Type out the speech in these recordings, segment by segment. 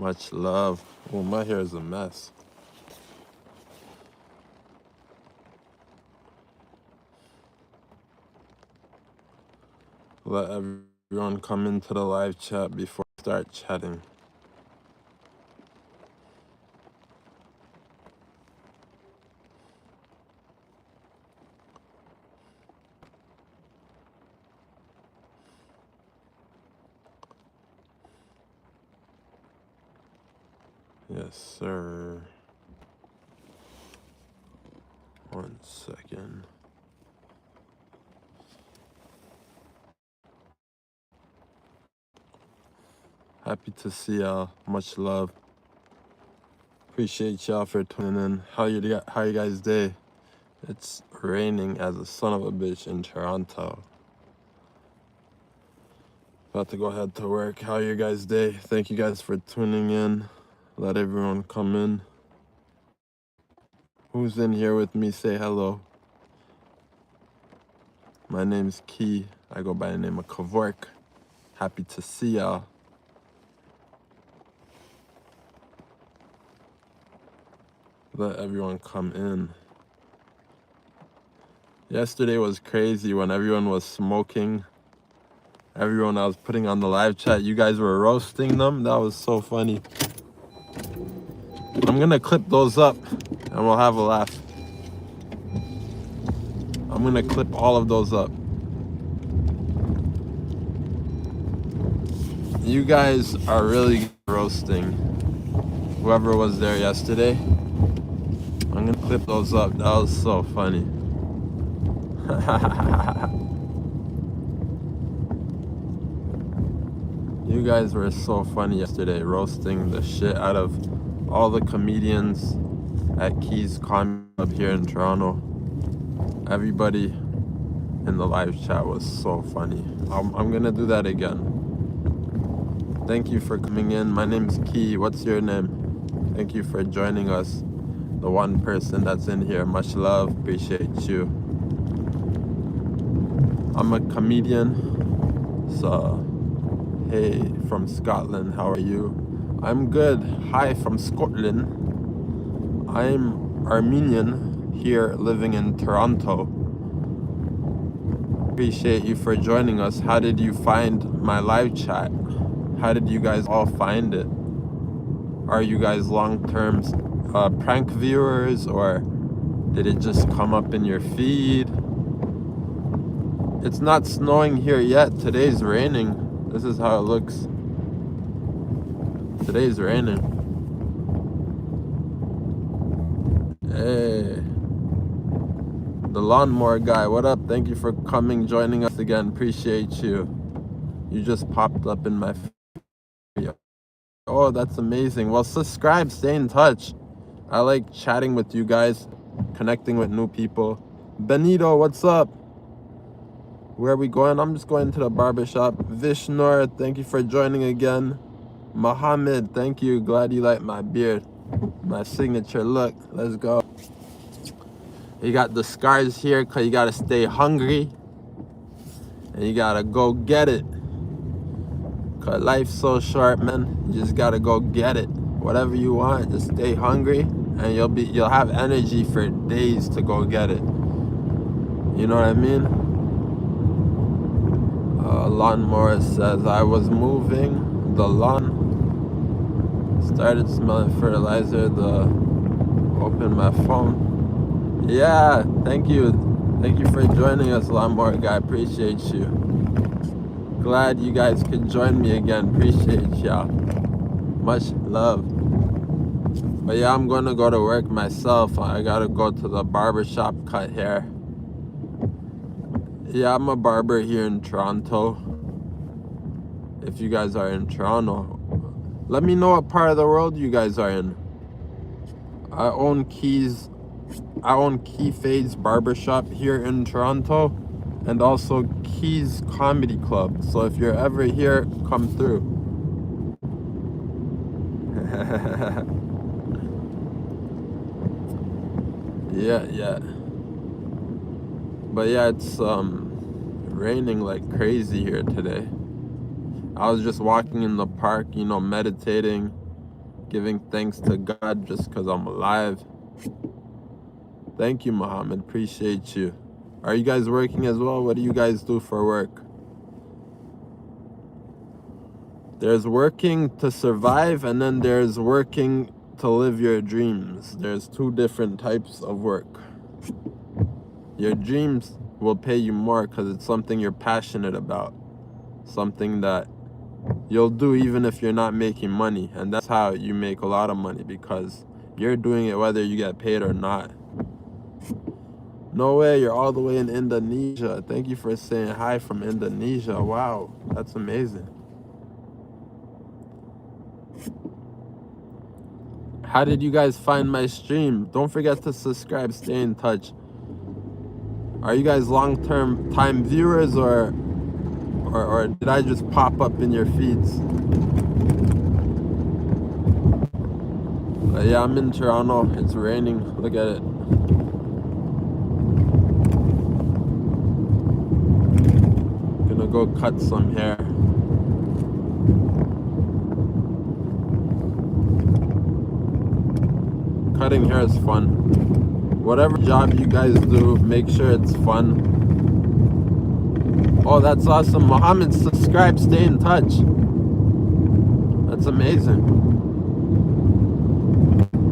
Much love. Oh, my hair is a mess. Let everyone come into the live chat before we start chatting. Yes, sir. 1 second. Happy to see y'all. Much love. Appreciate y'all for tuning in. How you guys day? It's raining as a son of a bitch in Toronto. About to go head to work. How you guys day? Thank you guys for tuning in. Let everyone come in. Who's in here with me? Say hello. My name's Key. I go by the name of KeyFork. Happy to see y'all. Let everyone come in. Yesterday was crazy when everyone was smoking. Everyone I was putting on the live chat, you guys were roasting them. That was so funny. I'm gonna clip those up and we'll have a laugh. I'm gonna clip all of those up. You guys are really roasting whoever was there yesterday. I'm gonna clip those up. That was so funny. You guys were so funny yesterday, roasting the shit out of all the comedians at Key's Comedy Club here in Toronto. Everybody in the live chat was so funny. I'm gonna do that again. Thank you for coming in. My name's Key. What's your name? Thank you for joining us. The one person that's in here. Much love. Appreciate you. I'm a comedian. So, hey, from Scotland. How are you? I'm good. Hi from Scotland. I'm Armenian here living in Toronto. Appreciate you for joining us. How did you find my live chat? How did you guys all find it? Are you guys long-term prank viewers, or did it just come up in your feed? It's not snowing here yet. Today's raining. This is how it looks. Today's raining. Hey. The lawnmower guy, what up? Thank you for coming, joining us again. Appreciate you. You just popped up in my feed. Oh, that's amazing. Well, subscribe, stay in touch. I like chatting with you guys, connecting with new people. Benito, what's up? Where are we going? I'm just going to the barbershop. Vishnor, thank you for joining again. Mohammed, thank you. Glad you like my beard. My signature look. Let's go. You got the scars here because you got to stay hungry. And you got to go get it. Because life's so short, man. You just got to go get it. Whatever you want, just stay hungry. And you'll have energy for days to go get it. You know what I mean? Lawnmower says, I was moving the lawn. Started smelling fertilizer. Open my phone. Yeah, thank you. Thank you for joining us, Lawnmower guy. Appreciate you. Glad you guys could join me again. Appreciate y'all. Much love. But yeah, I'm gonna go to work myself. I gotta go to the barbershop, cut hair. Yeah, I'm a barber here in Toronto. If you guys are in Toronto, let me know what part of the world you guys are in. I own Key Fade's barbershop here in Toronto, and also Key's Comedy Club. So if you're ever here, come through. Yeah. But yeah, it's raining like crazy here today. I was just walking in the park, meditating, giving thanks to God just because I'm alive. Thank you, Muhammad. Appreciate you. Are you guys working as well? What do you guys do for work? There's working to survive, and then there's working to live your dreams. There's two different types of work. Your dreams will pay you more because it's something you're passionate about. Something that you'll do even if you're not making money. And that's how you make a lot of money, because you're doing it whether you get paid or not. No way, you're all the way in Indonesia. Thank you for saying hi from Indonesia. Wow, that's amazing. How did you guys find my stream? Don't forget to subscribe, stay in touch. Are you guys long-term time viewers, or did I just pop up in your feeds? Yeah, I'm in Toronto. It's raining. Look at it. Gonna go cut some hair. Cutting hair is fun. Whatever job you guys do, make sure it's fun. Oh, that's awesome. Mohammed, subscribe, stay in touch. That's amazing.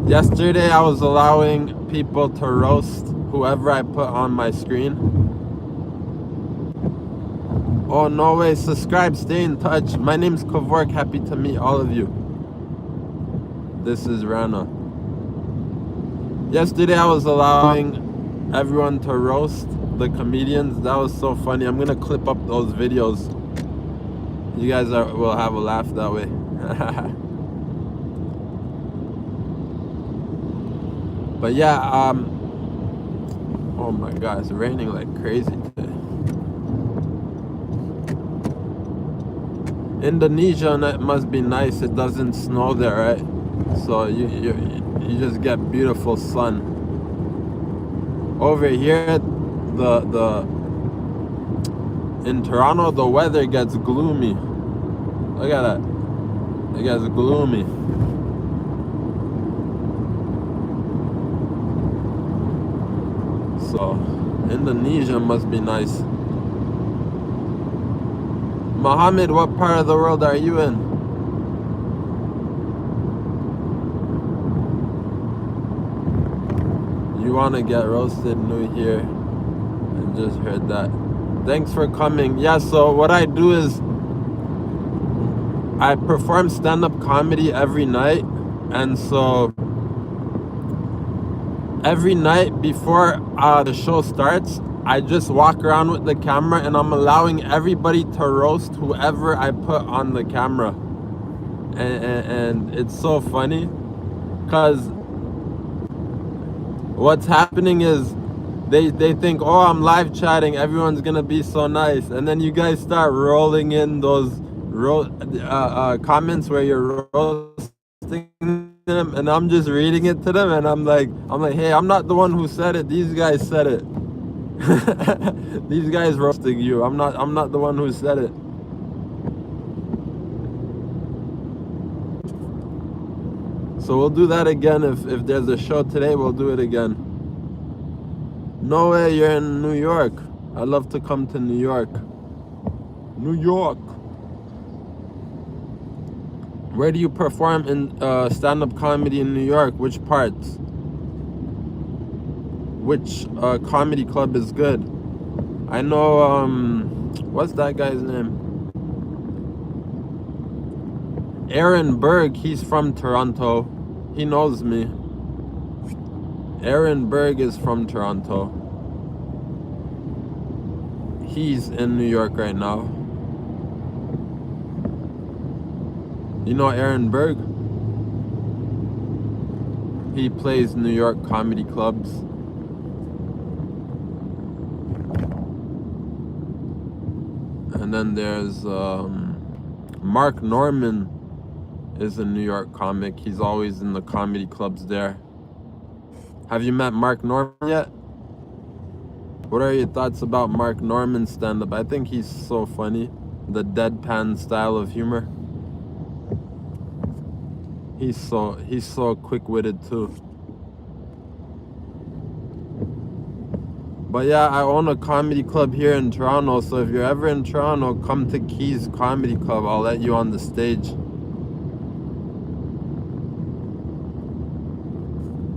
Yesterday, I was allowing people to roast whoever I put on my screen. Oh, no way. Subscribe, stay in touch. My name's KeyFork. Happy to meet all of you. This is Rana. Yesterday, I was allowing everyone to roast the comedians. That was so funny. I'm gonna clip up those videos. You guys will have a laugh that way. But yeah, oh my god, it's raining like crazy today. Indonesia, and it must be nice. It doesn't snow there, right? So you just get beautiful sun. Over here, in Toronto, the weather gets gloomy. Look at that. It gets gloomy. So Indonesia must be nice. Mohammed, what part of the world are you in? You want to get roasted, new here. I just heard that. Thanks for coming. Yeah, so what I do is I perform stand-up comedy every night. And so every night before the show starts, I just walk around with the camera and I'm allowing everybody to roast whoever I put on the camera. And it's so funny because what's happening is they think, oh, I'm live chatting, everyone's gonna be so nice, and then you guys start rolling in those comments where you're roasting them, and I'm just reading it to them, and I'm like, hey, I'm not the one who said it. These guys said it. These guys roasting you. I'm not the one who said it. So we'll do that again. If there's a show today, we'll do it again. No way, you're in New York. I'd love to come to New York. New York. Where do you perform in stand-up comedy in New York? Which parts? Which comedy club is good? I know, what's that guy's name? Aaron Berg, he's from Toronto. He knows me. Aaron Berg is from Toronto. He's in New York right now. You know Aaron Berg? He plays New York comedy clubs. And then there's Mark Norman is a New York comic. He's always in the comedy clubs there. Have you met Mark Norman yet? What are your thoughts about Mark Norman's stand-up? I think he's so funny. The deadpan style of humor. He's so quick-witted too. But yeah, I own a comedy club here in Toronto, so if you're ever in Toronto, come to Key's Comedy Club. I'll let you on the stage.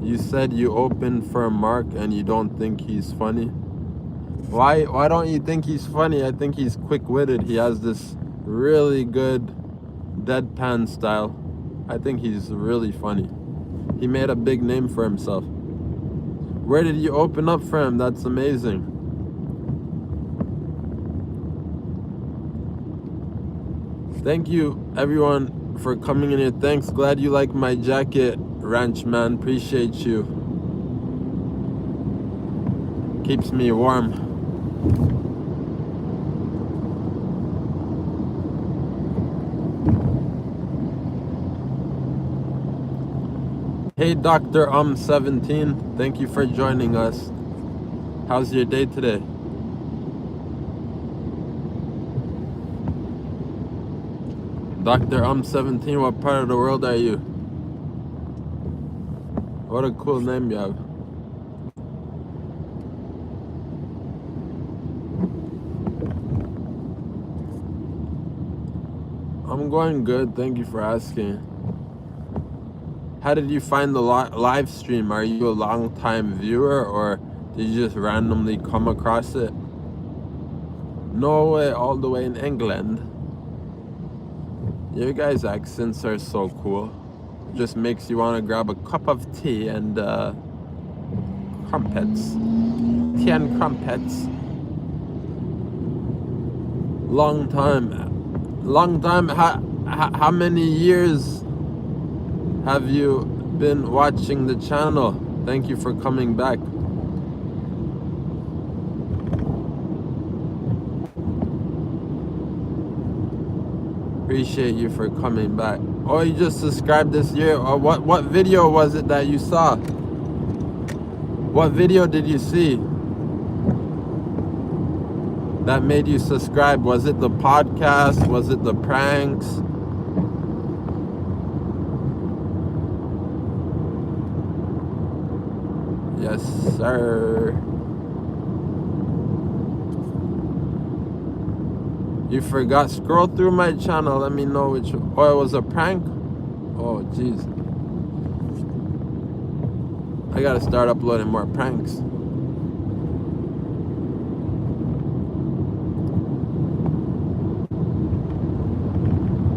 You said you opened for Mark and you don't think he's funny? Why don't you think he's funny? I think he's quick-witted. He has this really good deadpan style. I think he's really funny. He made a big name for himself. Where did you open up for him? That's amazing. Thank you, everyone, for coming in here. Thanks. Glad you like my jacket, Ranch Man. Appreciate you. Keeps me warm. Hey, Dr. 17. Thank you for joining us. How's your day today? Dr. 17, what part of the world are you? What a cool name you have. I'm going good. Thank you for asking. How did you find the live stream? Are you a long-time viewer or did you just randomly come across it? Norway, all the way in England. Your guys' accents are so cool. Just makes you want to grab a cup of tea and crumpets. Tea and crumpets. Long time. How many years have you been watching the channel? Thank you for coming back. Appreciate you for coming back. Oh, you just subscribed this year? Or what video was it that you saw? What video did you see that made you subscribe? Was it the podcast? Was it the pranks? Yes, sir. You forgot? Scroll through my channel. Let me know which. Oh, it was a prank? Oh, jeez. I gotta start uploading more pranks.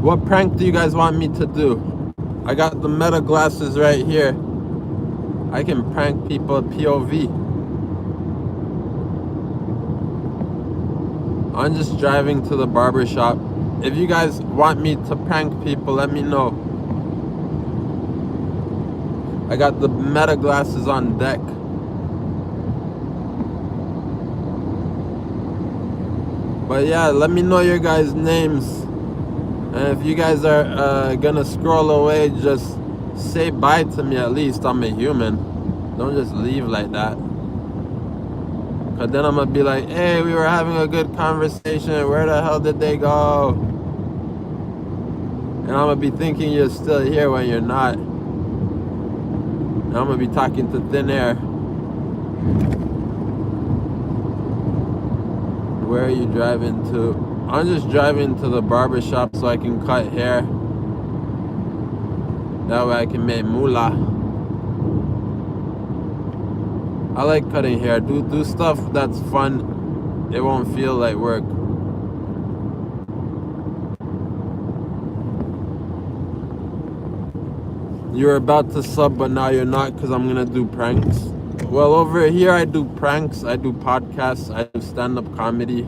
What prank do you guys want me to do? I got the Meta glasses right here. I can prank people POV. I'm just driving to the barber shop. If you guys want me to prank people, let me know. I got the Meta glasses on deck. But yeah, let me know your guys' names. And if you guys are gonna scroll away, just say bye to me at least. I'm a human. Don't just leave like that. Cause then I'm gonna be like, hey, we were having a good conversation. Where the hell did they go? And I'm gonna be thinking you're still here when you're not. And I'm gonna be talking to thin air. Where are you driving to? I'm just driving to the barber shop so I can cut hair. That way I can make moolah. I like cutting hair. Do stuff that's fun. It won't feel like work. You were about to sub, but now you're not because I'm gonna do pranks. Well, over here I do pranks, I do podcasts, I do stand-up comedy.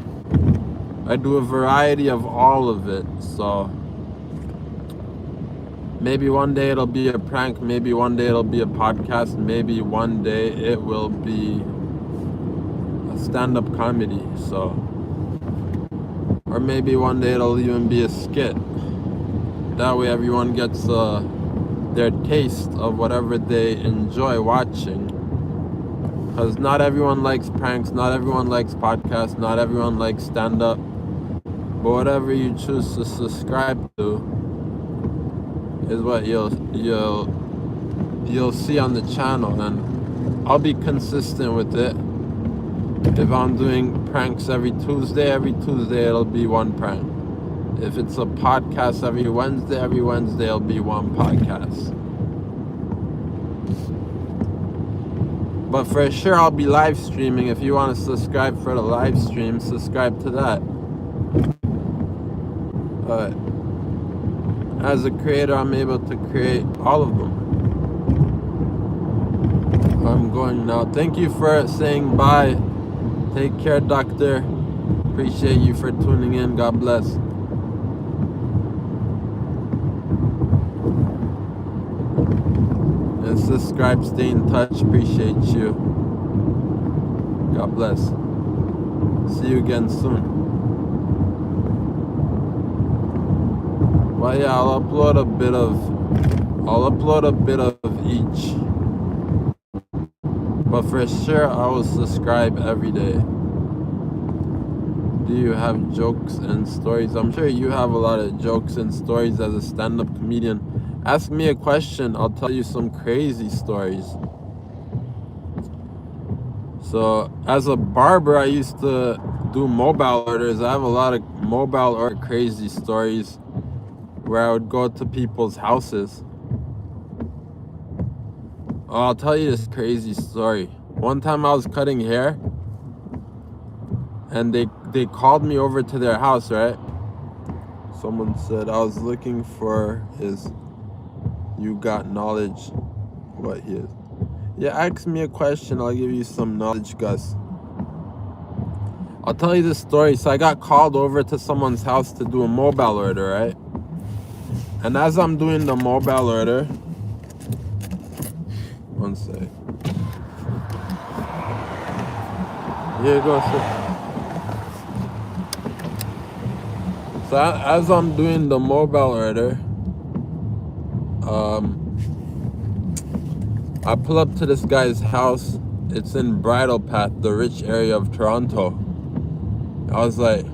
I do a variety of all of it, so maybe one day it'll be a prank, maybe one day it'll be a podcast, maybe one day it will be a stand-up comedy, so. Or maybe one day it'll even be a skit. That way everyone gets their taste of whatever they enjoy watching. Because not everyone likes pranks, not everyone likes podcasts, not everyone likes stand-up. But whatever you choose to subscribe to, is what you'll see on the channel, and I'll be consistent with it. If I'm doing pranks every Tuesday it'll be one prank. If it's a podcast every Wednesday it'll be one podcast. But for sure I'll be live streaming. If you want to subscribe for the live stream, subscribe to that. But as a creator, I'm able to create all of them. I'm going now. Thank you for saying bye. Take care, doctor. Appreciate you for tuning in. God bless. And subscribe, stay in touch. Appreciate you. God bless. See you again soon. Well, yeah, I'll upload a bit of each. But for sure, I will subscribe every day. Do you have jokes and stories? I'm sure you have a lot of jokes and stories as a stand-up comedian. Ask me a question, I'll tell you some crazy stories. So, as a barber, I used to do mobile orders. I have a lot of mobile order crazy stories where I would go to people's houses. Oh, I'll tell you this crazy story. One time I was cutting hair, and they called me over to their house, right? Someone said, I was looking for his You Got Knowledge, what he is. Yeah, ask me a question, I'll give you some knowledge, Gus. I'll tell you this story. So I got called over to someone's house to do a mobile order, right? And as I'm doing the mobile order, one sec. Here you go, sir. So as I'm doing the mobile order, I pull up to this guy's house. It's in Bridle Path, the rich area of Toronto. I was like,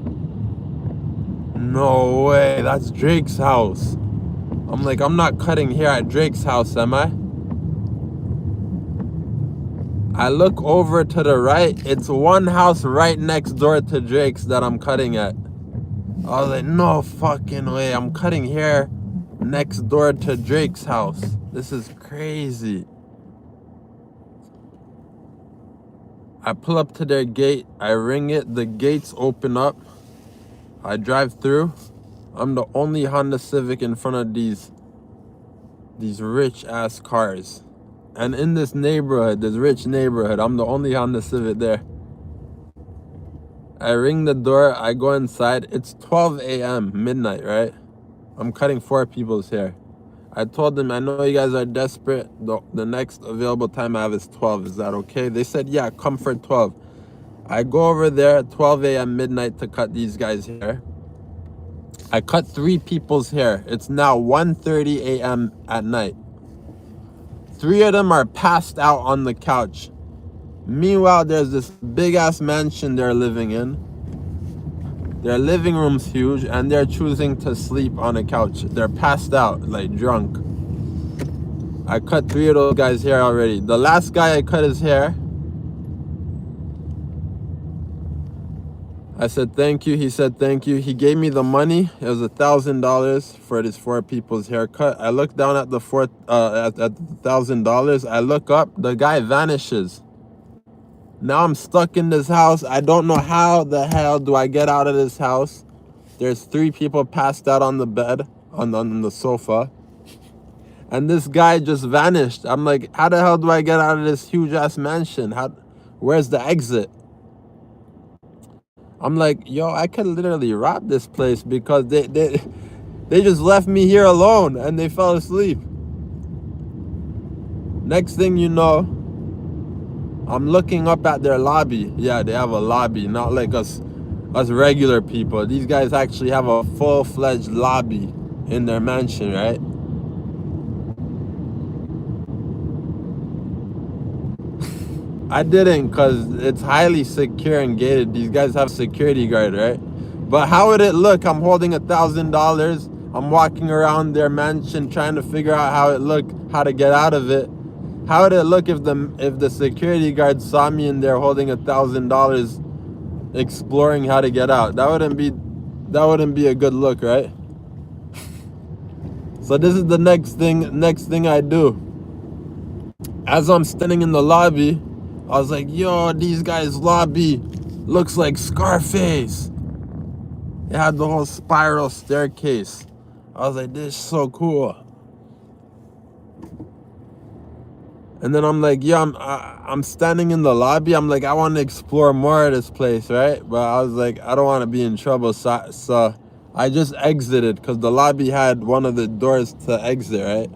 no way, that's Drake's house. I'm like, I'm not cutting hair at Drake's house, am I? I look over to the right. It's one house right next door to Drake's that I'm cutting at. I was like, no fucking way. I'm cutting hair next door to Drake's house. This is crazy. I pull up to their gate. I ring it. The gates open up. I drive through. I'm the only Honda Civic in front of these rich ass cars. And in this neighborhood, this rich neighborhood, I'm the only Honda Civic there. I ring the door, I go inside. It's 12 a.m., midnight, right? I'm cutting 4 people's hair. I told them, I know you guys are desperate. The next available time I have is 12. Is that okay? They said, yeah, come for 12. I go over there at 12 a.m. midnight to cut these guys' hair. I cut 3 people's hair. It's now 1:30 a.m. at night. 3 of them are passed out on the couch. Meanwhile, there's this big-ass mansion they're living in. Their living room's huge, and they're choosing to sleep on a couch. They're passed out, like drunk. I cut 3 of those guys' hair already. The last guy I cut his hair, I said thank you. He said thank you. He gave me the money. It was $1,000 for this 4 people's haircut. I look down at the $1,000. I look up. The guy vanishes. Now I'm stuck in this house. I don't know how the hell do I get out of this house. There's 3 people passed out on the bed, on the sofa. And this guy just vanished. I'm like, how the hell do I get out of this huge ass mansion? Where's the exit? I'm like, yo, I could literally rob this place because they just left me here alone and they fell asleep. Next thing you know, I'm looking up at their lobby. Yeah, they have a lobby, not like us regular people. These guys actually have a full-fledged lobby in their mansion, right? I didn't, because it's highly secure and gated. These guys have security guard, right? But how would it look? I'm holding $1,000. I'm walking around their mansion trying to figure out how it looked, how to get out of it. How would it look if the security guard saw me in there holding $1,000 exploring how to get out? That wouldn't be a good look, right? So this is the next thing I do. As I'm standing in the lobby, I was like, yo, these guys' lobby looks like Scarface. It had the whole spiral staircase. I was like, this is so cool. And then I'm like, yeah, I'm standing in the lobby. I'm like, I want to explore more of this place, right? But I was like, I don't want to be in trouble. So I just exited because the lobby had one of the doors to exit, right?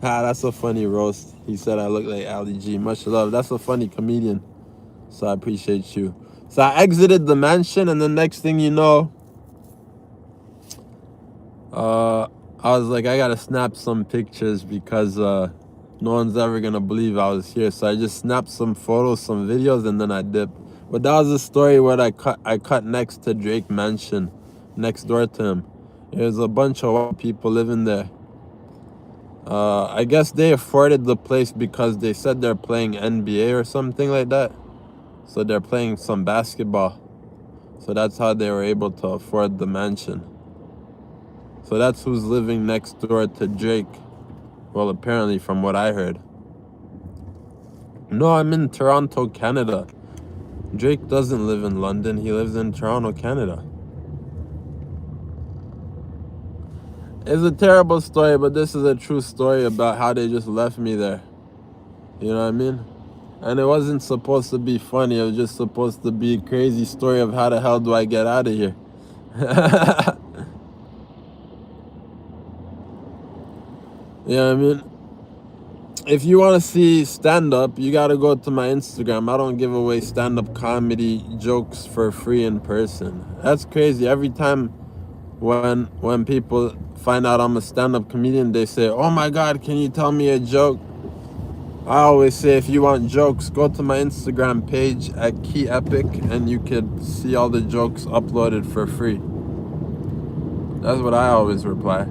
Ah, that's a funny roast. He said I look like Ali G. Much love. That's a funny comedian. So I appreciate you. So I exited the mansion, and the next thing you know, I was like, I gotta snap some pictures because no one's ever gonna believe I was here. So I just snapped some photos, some videos, and then I dipped. But that was a story where I cut next to Drake Mansion, next door to him. There's a bunch of white people living there. I guess they afforded the place because they said they're playing NBA or something like that. So they're playing some basketball. So that's how they were able to afford the mansion. So that's who's living next door to Drake. Well, apparently from what I heard. No, I'm in Toronto, Canada. Drake doesn't live in London. He lives in Toronto, Canada. It's a terrible story, but this is a true story about how they just left me there. You know what I mean? And it wasn't supposed to be funny. It was just supposed to be a crazy story of how the hell do I get out of here. You know what I mean? If you want to see stand-up, you got to go to my Instagram. I don't give away stand-up comedy jokes for free in person. That's crazy. Every time when people find out I'm a stand-up comedian, they say, oh my God, can you tell me a joke? I always say, if you want jokes, go to my Instagram page at KeyEpic and you could see all the jokes uploaded for free. That's what I always reply.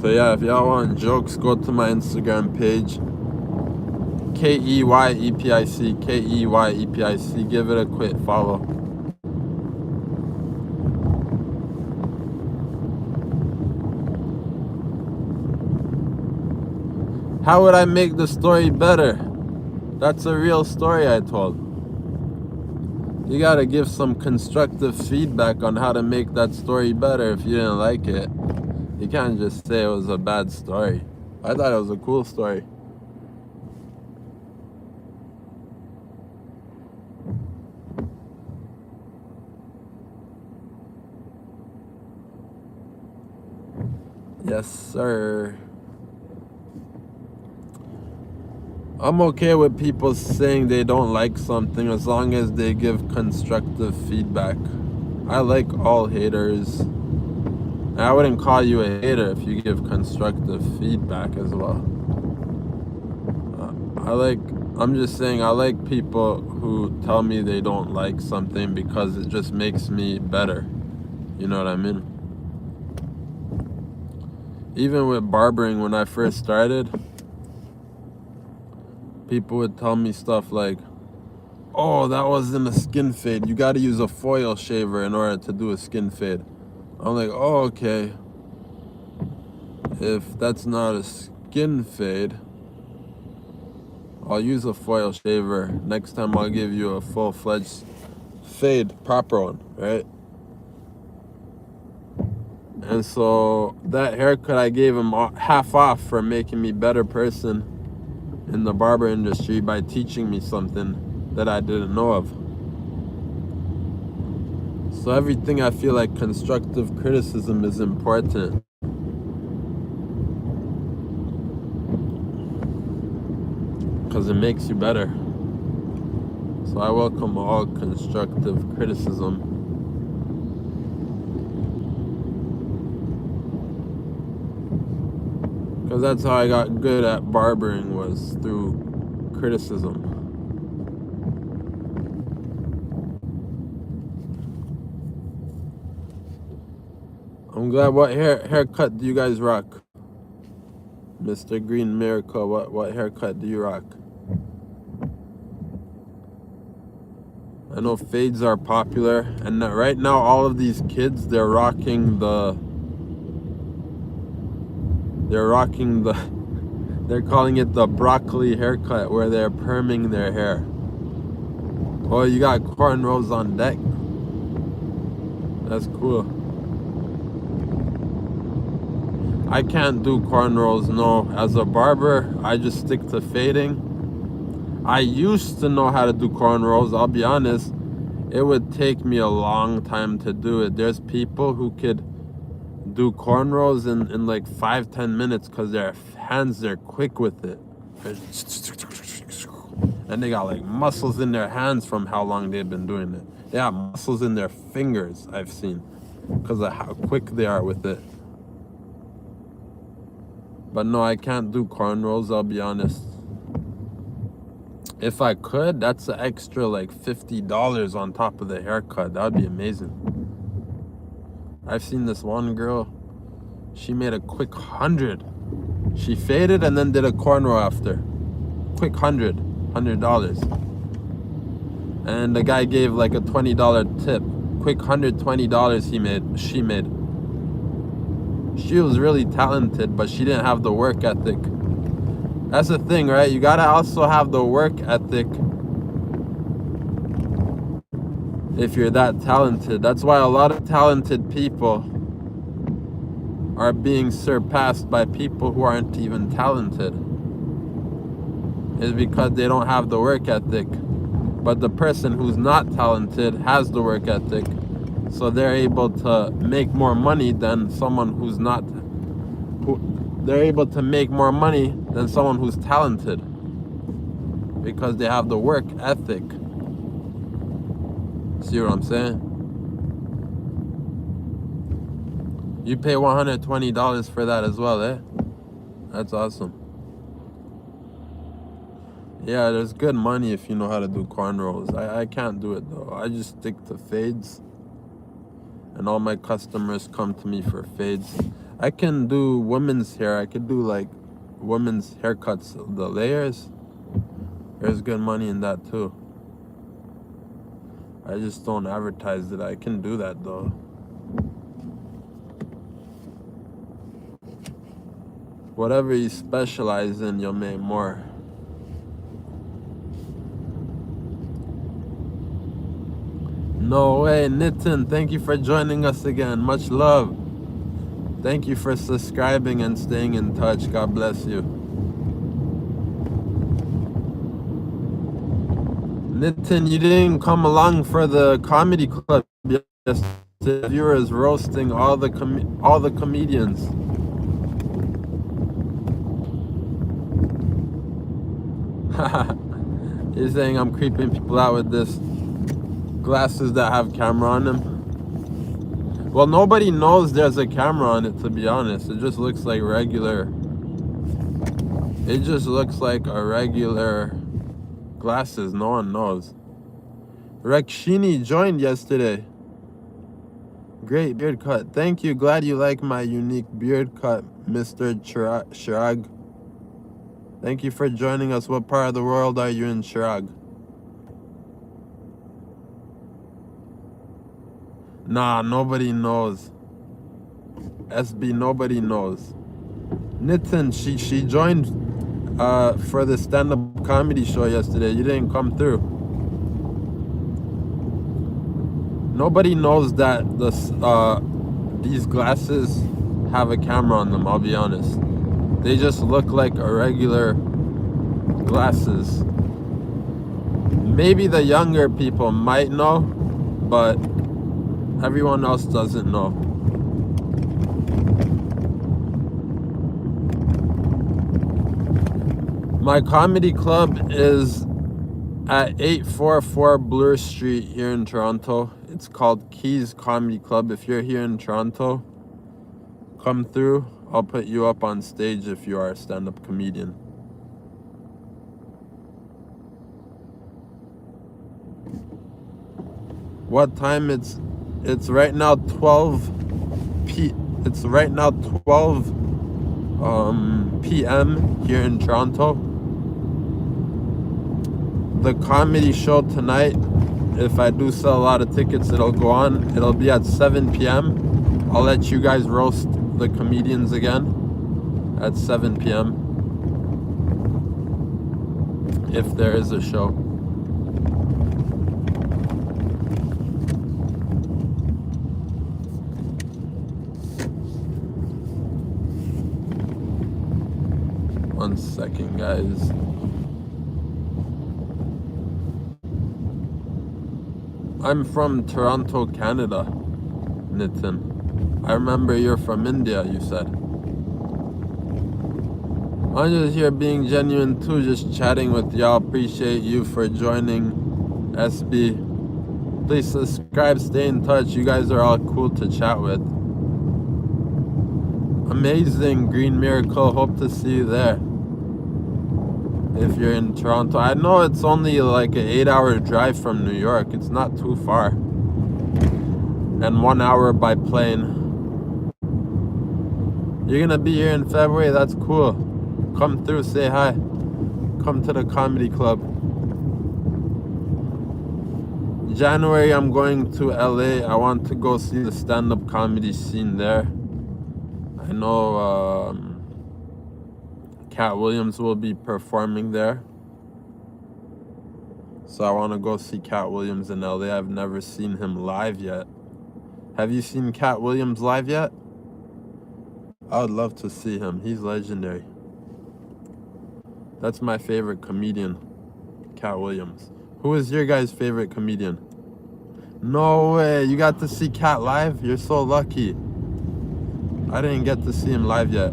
So yeah, if y'all want jokes, go to my Instagram page, KeyEpic, KeyEpic. Give it a quick follow. How would I make the story better? That's a real story I told. You gotta give some constructive feedback on how to make that story better if you didn't like it. You can't just say it was a bad story. I thought it was a cool story. Yes, sir. I'm okay with people saying they don't like something as long as they give constructive feedback. I like all haters. I wouldn't call you a hater if you give constructive feedback as well. I'm just saying I like people who tell me they don't like something because it just makes me better. You know what I mean? Even with barbering, when I first started, people would tell me stuff like, oh, that wasn't a skin fade. You got to use a foil shaver in order to do a skin fade. I'm like, oh, okay. If that's not a skin fade, I'll use a foil shaver. Next time I'll give you a full-fledged fade, proper one, right? And so that haircut I gave him half off for making me a better person in the barber industry by teaching me something that I didn't know of. So everything I feel like constructive criticism is important. Because it makes you better. So I welcome all constructive criticism. Because that's how I got good at barbering, was through criticism. I'm glad. What haircut do you guys rock? Mr. Green Miracle, what haircut do you rock? I know fades are popular, and right now all of these kids, they're rocking the they're calling it the broccoli haircut, where they're perming their hair. Oh, you got cornrows on deck? That's cool. I can't do cornrows, no. As a barber, I just stick to fading. I used to know how to do cornrows, I'll be honest. It would take me a long time to do it. There's people who could do cornrows in like 5-10 minutes because their hands, they're quick with it. And they got like muscles in their hands from how long they've been doing it. They have muscles in their fingers, I've seen, because of how quick they are with it. But no, I can't do cornrows, I'll be honest. If I could, that's an extra like $50 on top of the haircut. That would be amazing. I've seen this one girl, she made a quick 100. She faded and then did a cornrow after. Quick $100. And the guy gave like a $20 tip. Quick $120 she made. She was really talented, but she didn't have the work ethic. That's the thing, right? You gotta also have the work ethic if you're that talented. That's why a lot of talented people are being surpassed by people who aren't even talented. It's because they don't have the work ethic. But the person who's not talented has the work ethic, so they're able to make more money than someone who's not. They're able to make more money than someone who's talented because they have the work ethic. See what I'm saying? You pay $120 for that as well, eh? That's awesome. Yeah, there's good money if you know how to do cornrows. I can't do it though. I just stick to fades. And all my customers come to me for fades. I can do women's hair. I could do like women's haircuts, the layers. There's good money in that too. I just don't advertise it. I can do that though. Whatever you specialize in, you'll make more. No way, Nitin, thank you for joining us again. Much love. Thank you for subscribing and staying in touch. God bless you. Nitin, you didn't come along for the comedy club yesterday. Viewers roasting all the comedians. You're saying I'm creeping people out with this glasses that have camera on them. Well, nobody knows there's a camera on it, to be honest. It just looks like regular. It just looks like a regular glasses. No one knows. Rekshini joined yesterday. Great beard cut. Thank you. Glad you like my unique beard cut, Mr. Chirag. Thank you for joining us. What part of the world are you in, Chirag? Nah, nobody knows. SB, nobody knows. Nitin, she joined for the stand-up comedy show yesterday. You didn't come through. Nobody knows that these glasses have a camera on them, I'll be honest. They just look like a regular glasses. Maybe the younger people might know, but everyone else doesn't know. My comedy club is at 844 Bloor Street here in Toronto. It's called Keys Comedy Club. If you're here in Toronto, come through. I'll put you up on stage if you are a stand-up comedian. What time? It's right now 12 p. It's right now 12 p.m. here in Toronto. The comedy show tonight, if I do sell a lot of tickets, it'll go on. It'll be at 7 p.m. I'll let you guys roast the comedians again at 7 p.m. if there is a show. One second, guys. I'm from Toronto, Canada, Nitin. I remember you're from India, you said. I'm just here being genuine too, just chatting with y'all. Appreciate you for joining, SB. Please subscribe, stay in touch. You guys are all cool to chat with. Amazing, Green Miracle. Hope to see you there. If you're in Toronto. I know it's only like an 8-hour drive from New York. It's not too far. And 1 hour by plane. You're gonna be here in February? That's cool. Come through, say hi. Come to the comedy club. January, I'm going to LA. I want to go see the stand-up comedy scene there. I know Cat Williams will be performing there. So I want to go see Cat Williams in LA. I've never seen him live yet. Have you seen Cat Williams live yet? I would love to see him. He's legendary. That's my favorite comedian, Cat Williams. Who is your guys' favorite comedian? No way. You got to see Cat live? You're so lucky. I didn't get to see him live yet.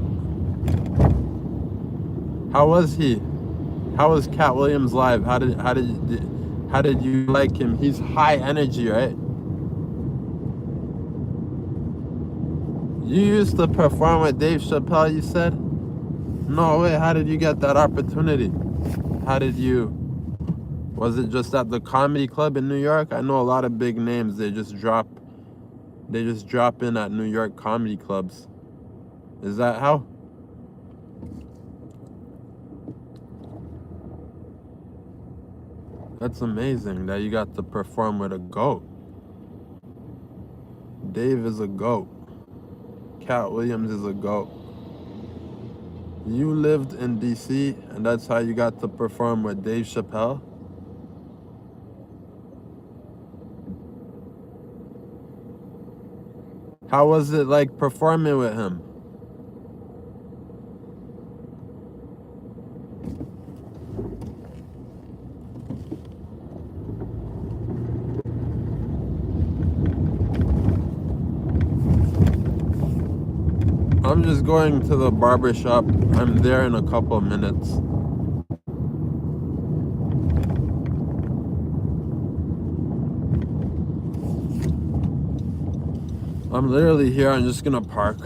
How was he? How was Cat Williams live? How did you like him? He's high energy, right? You used to perform with Dave Chappelle, you said? No way. How did you get that opportunity? How did you? Was it just at the comedy club in New York? I know a lot of big names. They just drop in at New York comedy clubs. Is that how? That's amazing that you got to perform with a GOAT. Dave is a GOAT. Cat Williams is a GOAT. You lived in DC and that's how you got to perform with Dave Chappelle? How was it like performing with him? I'm just going to the barber shop. I'm there in a couple of minutes. I'm literally here. I'm just gonna park.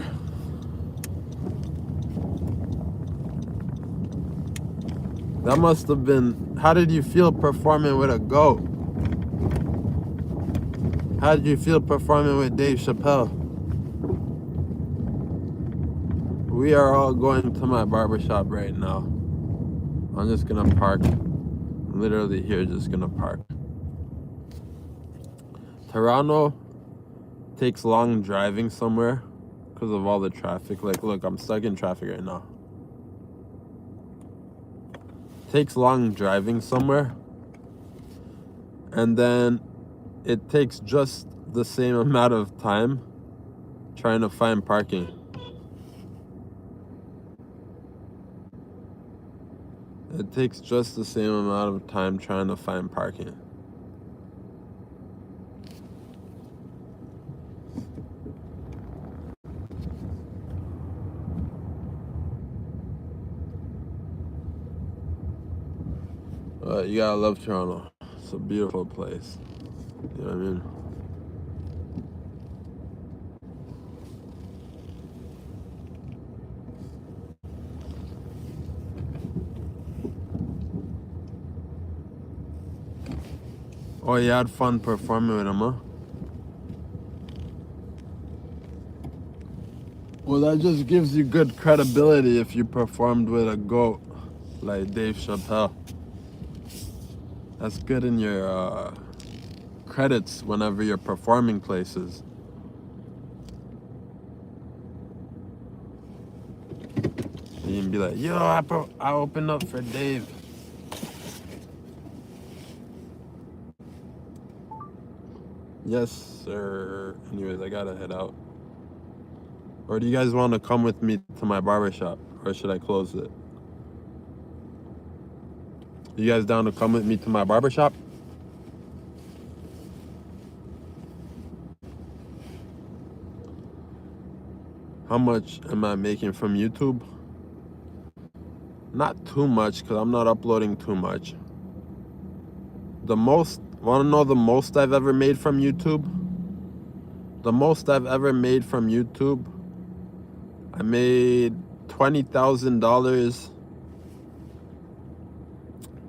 That must have been... How did you feel performing with a GOAT? How did you feel performing with Dave Chappelle? We are all going to my barbershop right now. I'm just gonna park. I'm literally here, just gonna park. Toronto takes long driving somewhere because of all the traffic. Like, look, I'm stuck in traffic right now. Takes long driving somewhere, and then it takes just the same amount of time trying to find parking. It takes just the same amount of time trying to find parking. You gotta love Toronto. It's a beautiful place. You know what I mean? Oh, you had fun performing with him, huh? Well, that just gives you good credibility if you performed with a GOAT like Dave Chappelle. That's good in your credits whenever you're performing places. You can be like, yo, I opened up for Dave. Yes, sir. Anyways, I gotta head out. Or do you guys want to come with me to my barbershop? Or should I close it? You guys down to come with me to my barbershop? How much am I making from YouTube? Not too much, because I'm not uploading too much. The most, want to know the most I've ever made from YouTube? The most I've ever made from YouTube, I made $20,000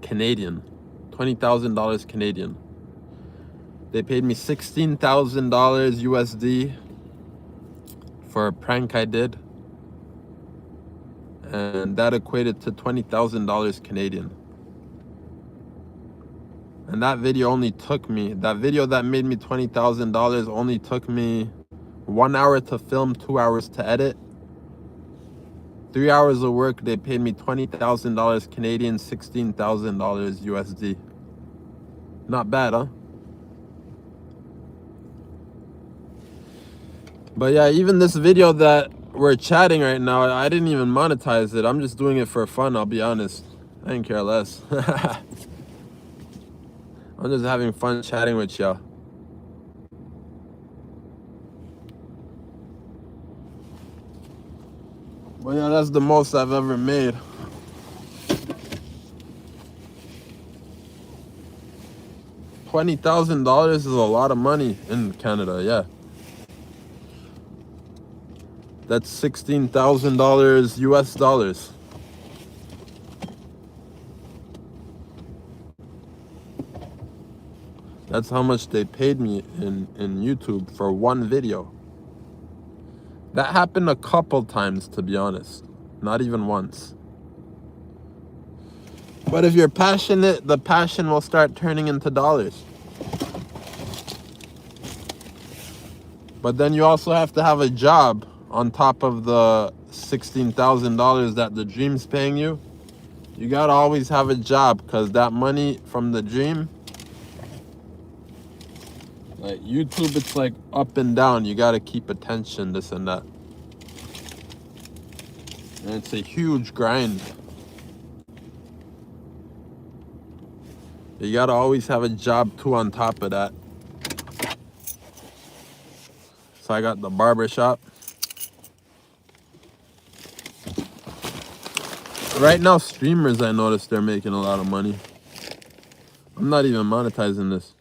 Canadian. $20,000 Canadian. They paid me $16,000 USD for a prank I did. And that equated to $20,000 Canadian. And that video only took me, that video that made me $20,000 only took me 1 hour to film, 2 hours to edit. 3 hours of work, they paid me $20,000 Canadian, $16,000 USD. Not bad, huh? But yeah, even this video that we're chatting right now, I didn't even monetize it. I'm just doing it for fun, I'll be honest. I didn't care less. I'm just having fun chatting with y'all. But yeah, that's the most I've ever made. $20,000 is a lot of money in Canada, yeah. That's $16,000 US dollars. That's how much they paid me in YouTube for one video. That happened a couple times, to be honest. Not even once. But if you're passionate, the passion will start turning into dollars. But then you also have to have a job on top of the $16,000 that the dream's paying you. You gotta always have a job, because that money from the dream, like YouTube, it's like up and down. You gotta keep attention, this and that. And it's a huge grind. You gotta always have a job too on top of that. So I got the barber shop. Right now, streamers, I noticed they're making a lot of money. I'm not even monetizing this.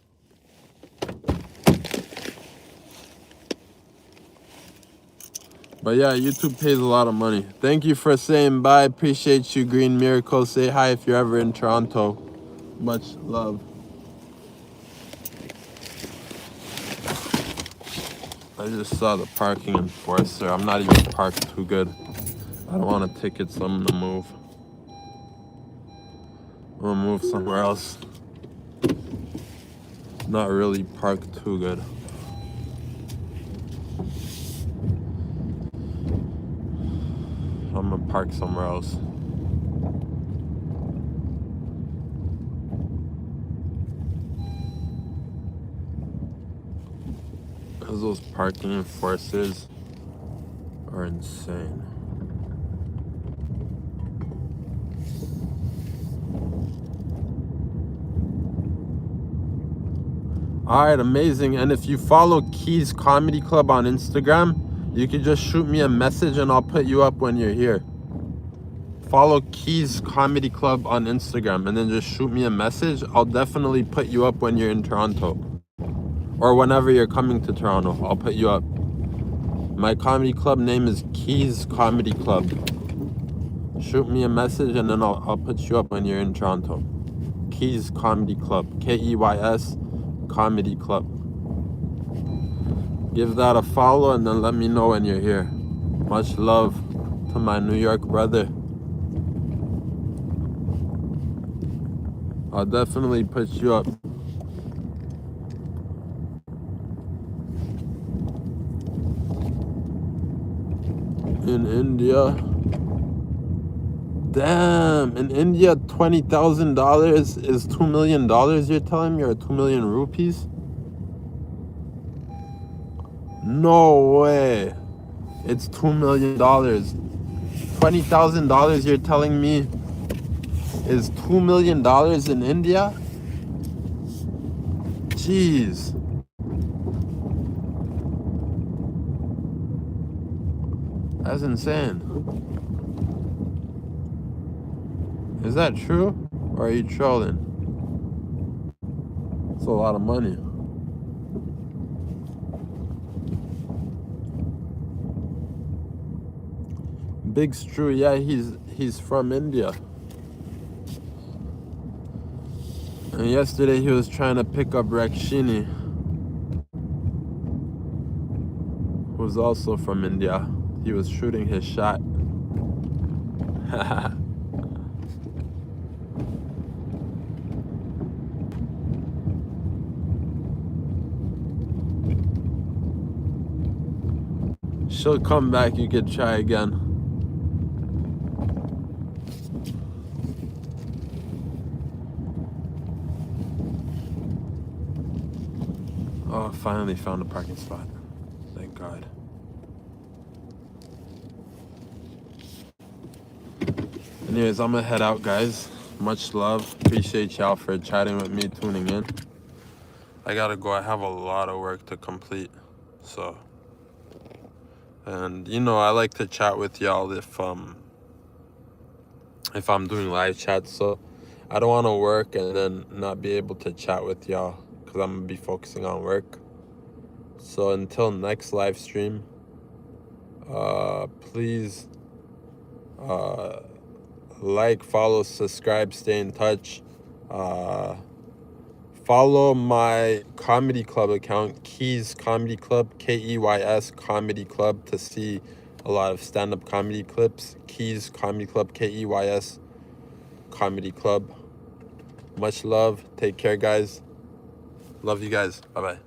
But yeah, YouTube pays a lot of money. Thank you for saying bye. Appreciate you, Green Miracle. Say hi if you're ever in Toronto. Much love. I just saw the parking enforcer. I'm not even parked too good. I don't want a ticket, so I'm gonna move. I'm gonna move somewhere else. Not really parked too good. I'm gonna park somewhere else. Because those parking enforcers are insane. All right, amazing. And if you follow Keys Comedy Club on Instagram, you can just shoot me a message and I'll put you up when you're here. Follow Keys Comedy Club on Instagram and then just shoot me a message. I'll definitely put you up when you're in Toronto. Or whenever you're coming to Toronto, I'll put you up. My comedy club name is Keys Comedy Club. Shoot me a message and then I'll put you up when you're in Toronto. Keys Comedy Club. Keys Comedy Club. Give that a follow and then let me know when you're here. Much love to my New York brother. I'll definitely put you up. In India. Damn, in India, $20,000 is $2 million, you're telling me, or 2 million rupees? No way. It's $2 million. $20,000 you're telling me is $2 million in India? Jeez. That's insane. Is that true? Or are you trolling? It's a lot of money. Big Stru, yeah, he's from India. And yesterday he was trying to pick up Rakshini, who's also from India. He was shooting his shot. She'll come back, you could try again. Oh, finally found a parking spot. Thank God. Anyways, I'm gonna head out, guys. Much love. Appreciate y'all for chatting with me, tuning in. I gotta go. I have a lot of work to complete. So, and you know, I like to chat with y'all if I'm doing live chats. So I don't want to work and then not be able to chat with y'all because I'm gonna be focusing on work. So until next live stream, please like, follow, subscribe, stay in touch. Follow my comedy club account, Keys Comedy Club, Keys Comedy Club, to see a lot of stand-up comedy clips. Keys Comedy Club, Keys Comedy Club. Much love. Take care, guys. Love you guys. Bye-bye.